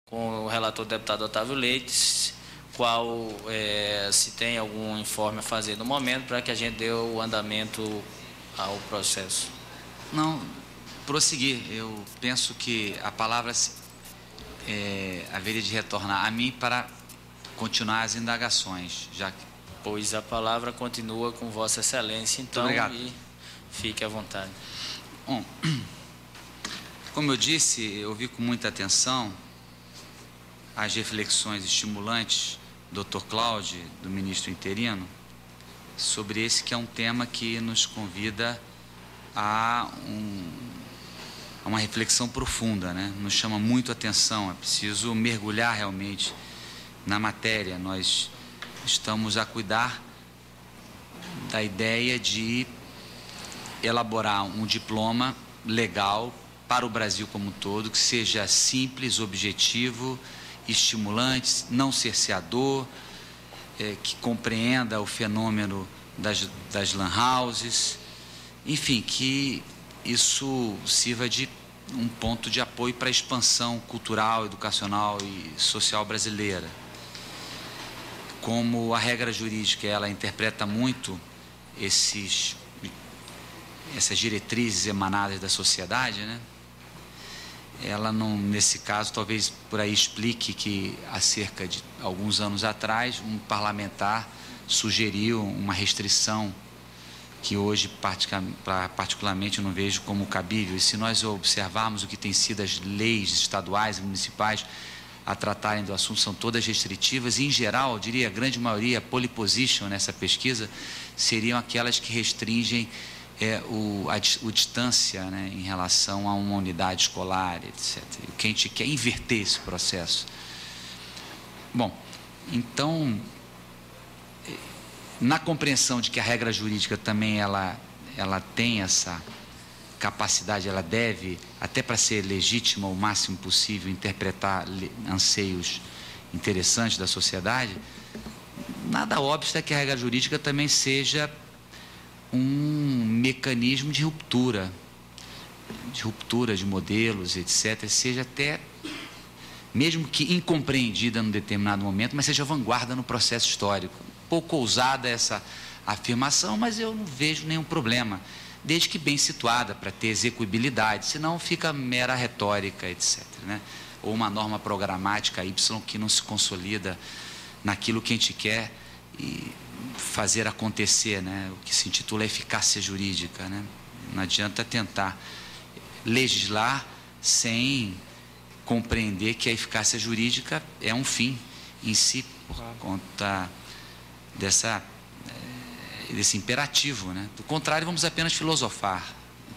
com o relator deputado Otávio Leite, qual se tem algum informe a fazer no momento para que a gente dê o andamento ao processo. Não, prosseguir. Eu penso que a palavra haveria de retornar a mim para continuar as indagações, já que... Pois a palavra continua com Vossa Excelência, então, e fique à vontade. Bom, como eu disse, eu ouvi com muita atenção as reflexões estimulantes do Dr. Cláudio, do ministro interino, sobre esse que é um tema que nos convida a uma reflexão profunda, né? Nos chama muito a atenção, é preciso mergulhar realmente na matéria. Nós estamos a cuidar da ideia de elaborar um diploma legal para o Brasil como um todo, que seja simples, objetivo, estimulante, não cerceador, que compreenda o fenômeno das lan houses, enfim, que isso sirva de um ponto de apoio para a expansão cultural, educacional e social brasileira. Como a regra jurídica ela interpreta muito essas diretrizes emanadas da sociedade, né? Ela não, nesse caso, talvez por aí explique que há cerca de alguns anos atrás um parlamentar sugeriu uma restrição que hoje particularmente eu não vejo como cabível. E se nós observarmos o que tem sido as leis estaduais e municipais a tratarem do assunto, são todas restritivas e, em geral, eu diria a grande maioria, pole position nessa pesquisa, seriam aquelas que restringem a distância, né, em relação a uma unidade escolar, etc. O que a gente quer é inverter esse processo. Bom, então, na compreensão de que a regra jurídica também ela tem essa capacidade, ela deve, até para ser legítima o máximo possível, interpretar anseios interessantes da sociedade, nada obsta que a regra jurídica também seja um mecanismo de ruptura de modelos, etc., seja até, mesmo que incompreendida num determinado momento, mas seja vanguarda no processo histórico. Pouco ousada essa afirmação, mas eu não vejo nenhum problema, desde que bem situada, para ter execuibilidade, senão fica mera retórica, etc., né? Ou uma norma programática Y que não se consolida naquilo que a gente quer e fazer acontecer, né? O que se intitula eficácia jurídica, né? Não adianta tentar legislar sem compreender que a eficácia jurídica é um fim em si, por conta desse imperativo, né? Do contrário, vamos apenas filosofar.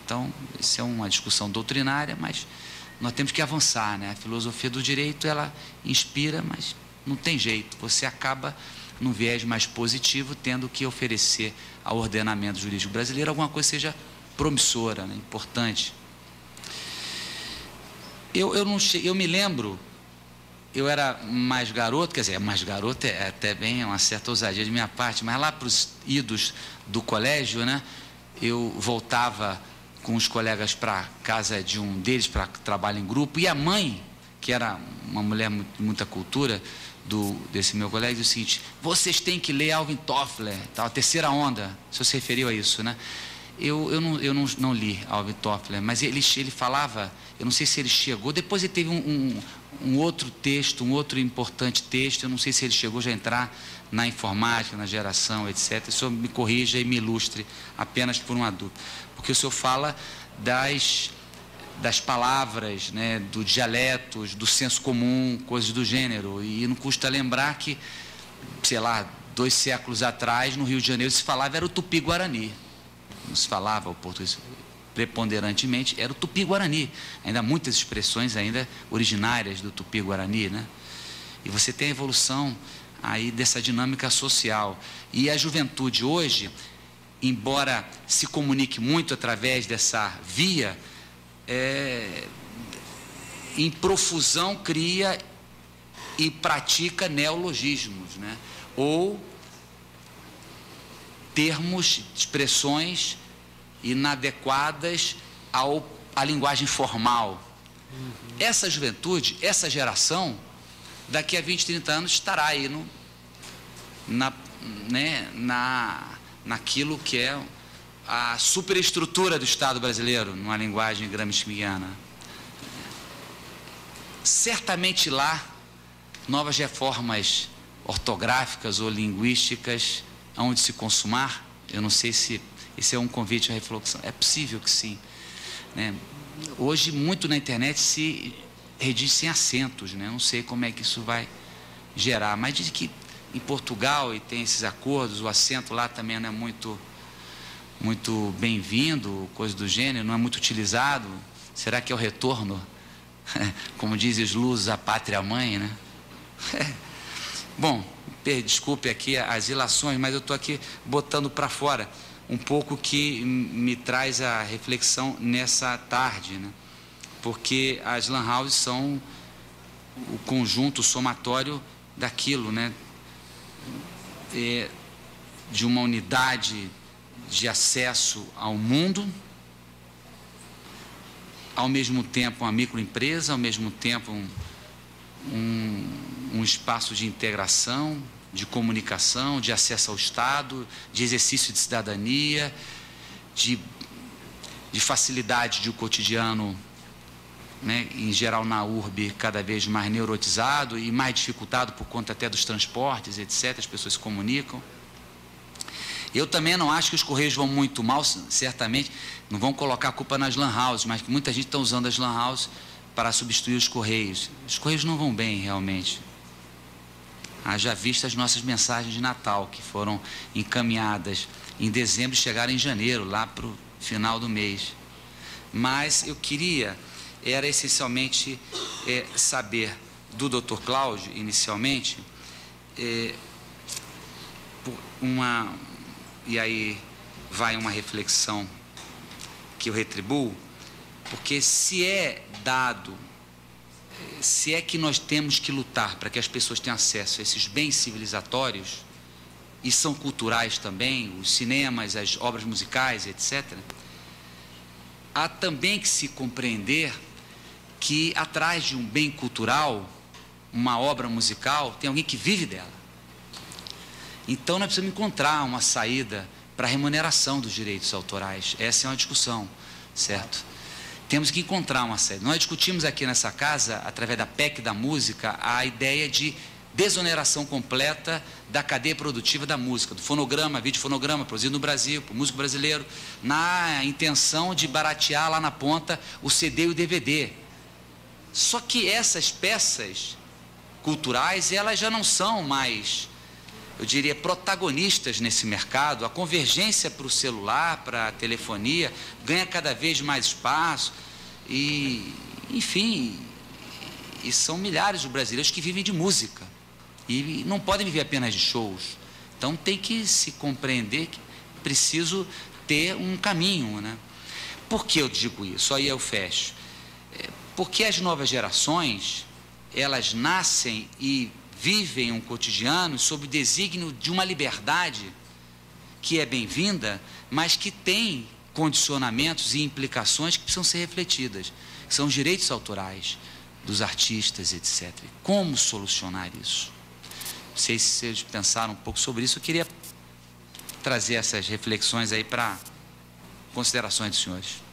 Então, isso é uma discussão doutrinária, mas nós temos que avançar, né? A filosofia do direito, ela inspira, mas não tem jeito. Você acaba, num viés mais positivo, tendo que oferecer ao ordenamento jurídico brasileiro alguma coisa que seja promissora, né? Importante. Eu me lembro, eu era mais garoto, quer dizer, mais garoto é até bem uma certa ousadia de minha parte, mas lá para os idos do colégio, né, eu voltava com os colegas para casa de um deles para trabalho em grupo, e a mãe, que era uma mulher de muita cultura desse meu colega, disse o seguinte: vocês têm que ler Alvin Toffler, tal, a terceira onda. O senhor se referiu a isso, né? Eu não li Alvin Toffler, mas ele falava, eu não sei se ele chegou, depois ele teve um outro texto, um outro importante texto, eu não sei se ele chegou já a entrar na informática, na geração, etc. O senhor me corrija e me ilustre apenas por uma dúvida. Porque o senhor fala das palavras, né, dos dialetos, do senso comum, coisas do gênero, e não custa lembrar que, sei lá, 2 séculos atrás, no Rio de Janeiro, se falava era o Tupi-Guarani. Não se falava o português preponderantemente, era o Tupi-Guarani. Ainda muitas expressões ainda originárias do Tupi-Guarani, né? E você tem a evolução aí dessa dinâmica social. E a juventude hoje, embora se comunique muito através dessa via, em profusão cria e pratica neologismos, né? Ou termos, expressões inadequadas à linguagem formal. Essa juventude, essa geração, daqui a 20, 30 anos estará aí naquilo que é a superestrutura do Estado brasileiro, numa linguagem gramsciana. Certamente lá, novas reformas ortográficas ou linguísticas onde se consumar. Eu não sei se esse é um convite à reflexão. É possível que sim, né? Hoje, muito na internet se redige sem acentos, né? Não sei como é que isso vai gerar, mas diz que em Portugal, e tem esses acordos, o acento lá também não é muito bem-vindo, coisa do gênero, não é muito utilizado. Será que é o retorno, como dizem os lusos, à pátria-mãe, né? Bom, desculpe aqui as ilações, mas eu estou aqui botando para fora um pouco que me traz a reflexão nessa tarde, né? Porque as lan houses são o conjunto, o somatório daquilo, né? De uma unidade de acesso ao mundo, ao mesmo tempo uma microempresa, ao mesmo tempo um espaço de integração, de comunicação, de acesso ao Estado, de exercício de cidadania, de facilidade de o cotidiano, né, em geral na urbe, cada vez mais neurotizado e mais dificultado por conta até dos transportes, etc. As pessoas se comunicam. Eu também não acho que os Correios vão muito mal, certamente, não vão colocar a culpa nas lan houses, mas que muita gente está usando as lan houses para substituir os Correios. Os Correios não vão bem, realmente. Haja vista as nossas mensagens de Natal, que foram encaminhadas em dezembro e chegaram em janeiro, lá para o final do mês. Mas eu queria, era essencialmente saber do Dr. Cláudio, inicialmente, e aí vai uma reflexão que eu retribuo, porque se é que nós temos que lutar para que as pessoas tenham acesso a esses bens civilizatórios, e são culturais também, os cinemas, as obras musicais, etc., há também que se compreender que atrás de um bem cultural, uma obra musical, tem alguém que vive dela. Então nós precisamos encontrar uma saída para a remuneração dos direitos autorais. Essa é uma discussão, certo? Temos que encontrar uma saída. Nós discutimos aqui nessa casa, através da PEC da música, a ideia de desoneração completa da cadeia produtiva da música, do fonograma, videofonograma, produzido no Brasil, para o músico brasileiro, na intenção de baratear lá na ponta o CD e o DVD. Só que essas peças culturais, elas já não são mais, eu diria, protagonistas nesse mercado. A convergência para o celular, para a telefonia, ganha cada vez mais espaço e, enfim, e são milhares de brasileiros que vivem de música e não podem viver apenas de shows. Então tem que se compreender que é preciso ter um caminho, né? Por que eu digo isso? Aí eu fecho. Porque as novas gerações, elas nascem e vivem um cotidiano sob o desígnio de uma liberdade que é bem-vinda, mas que tem condicionamentos e implicações que precisam ser refletidas, que são os direitos autorais dos artistas, etc. Como solucionar isso? Não sei se vocês pensaram um pouco sobre isso. Eu queria trazer essas reflexões aí para considerações dos senhores.